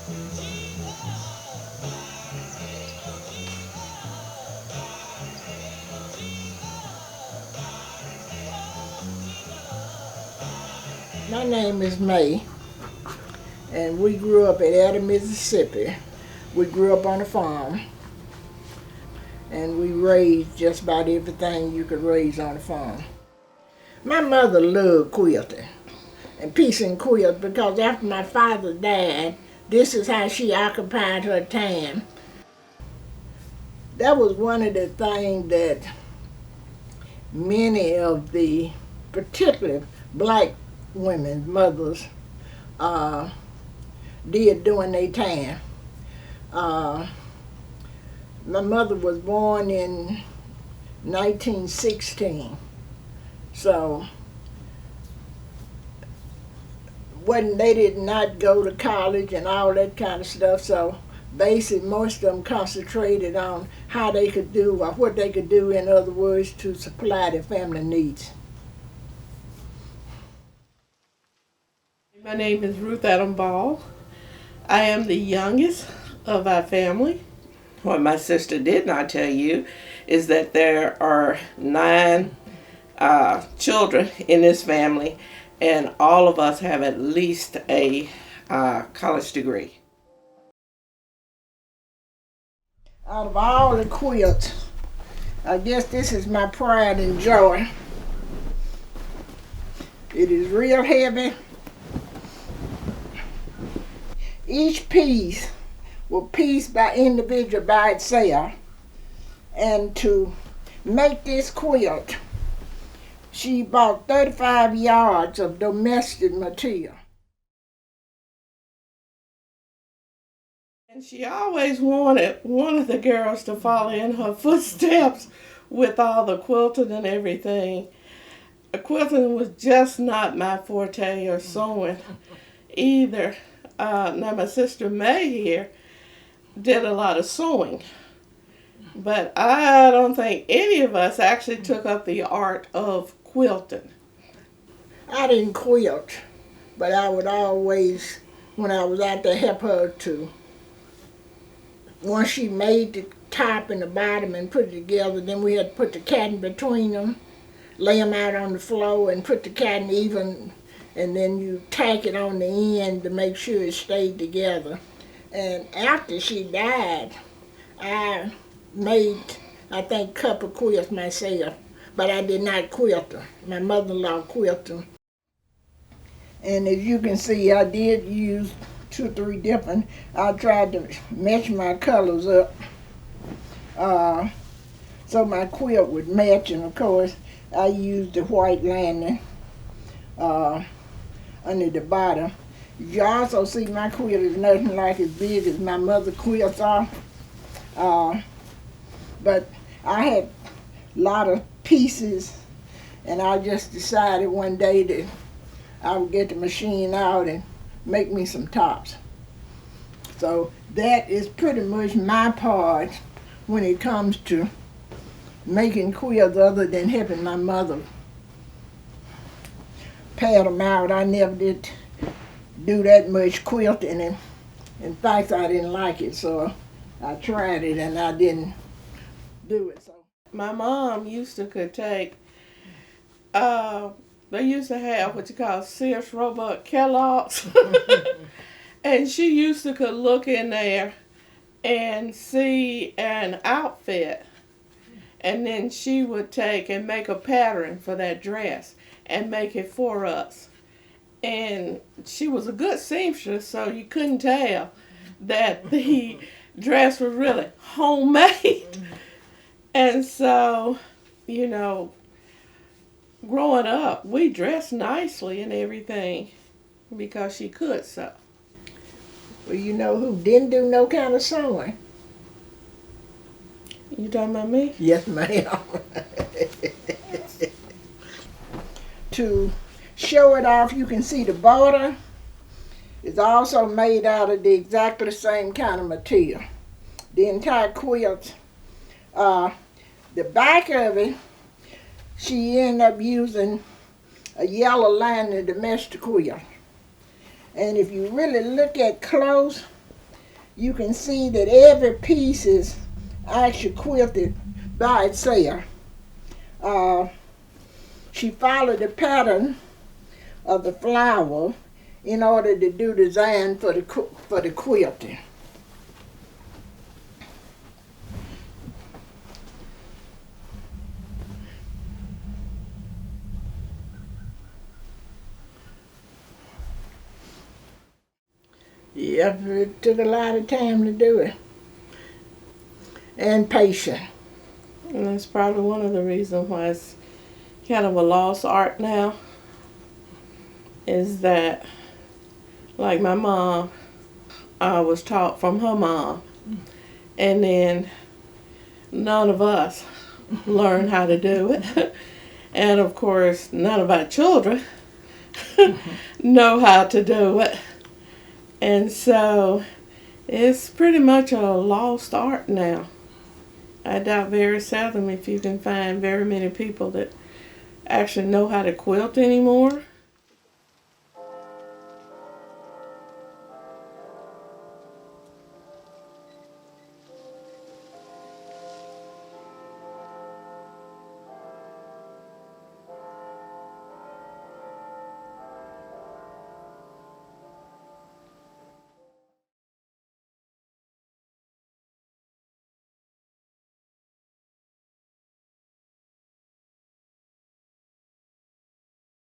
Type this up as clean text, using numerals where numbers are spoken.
My name is May, and we grew up in Adams, Mississippi. We grew up on a farm, and we raised just about everything you could raise on a farm. My mother loved quilting and piecing quilts because after my father died, this is how she occupied her time. That was one of the things that many of the, particularly black women's mothers, did during their time. My mother was born in 1916, so they did not go to college and all that kind of stuff, so basically most of them concentrated on how they could do, or what they could do, in other words, to supply their family needs. My name is Ruth Adams. I am the youngest of our family. What my sister did not tell you is that there are 9 children in this family, and all of us have at least a college degree. Out of all the quilts, I guess this is my pride and joy. It is real heavy. Each piece was pieced by individual by itself, and to make this quilt, she bought 35 yards of domestic material. And she always wanted one of the girls to follow in her footsteps with all the quilting and everything. Quilting was just not my forte, or sewing either. Now my sister May here did a lot of sewing, but I don't think any of us actually took up the art of quilting. I didn't quilt, but I would always, when I was out there, help her to, once she made the top and the bottom and put it together, then we had to put the cotton between them, lay them out on the floor and put the cotton even, and then you tack it on the end to make sure it stayed together. And after she died, I made, I think, a couple quilts myself, but I did not quilt them. My mother-in-law quilted them. And as you can see, I did use 2 or 3 different, I tried to match my colors up so my quilt would match, and of course I used the white lining under the bottom. You also see my quilt is nothing like as big as my mother's quilts are. But I had a lot of pieces, and I just decided one day that I would get the machine out and make me some tops. So that is pretty much my part when it comes to making quilts, other than helping my mother pad them out. I never did do that much quilting, and in fact I didn't like it, so I tried it and I didn't do it. So My mom used to could take, they used to have what you call Sears Roebuck Kellogg's, and she used to could look in there and see an outfit, and then she would take and make a pattern for that dress and make it for us. And she was a good seamstress, so you couldn't tell that the dress was really homemade. And so, you know, growing up, we dressed nicely and everything because she could sew. well, you know who didn't do no kind of sewing? You talking about me? Yes, ma'am. To show it off, you can see the border is also made out of the exactly same kind of material. The entire quilt, the back of it, she ended up using a yellow lining domestic quilt. And if you really look at close, you can see that every piece is actually quilted by itself. She followed the pattern of the flower in order to do design for the quilting. Yep, it took a lot of time to do it. And patience. And that's probably one of the reasons why it's kind of a lost art now. Is that, like my mom, I was taught from her mom. And then none of us learned how to do it. And of course, none of our children know how to do it. And so it's pretty much a lost art now. I doubt very seldom if you can find very many people that actually know how to quilt anymore.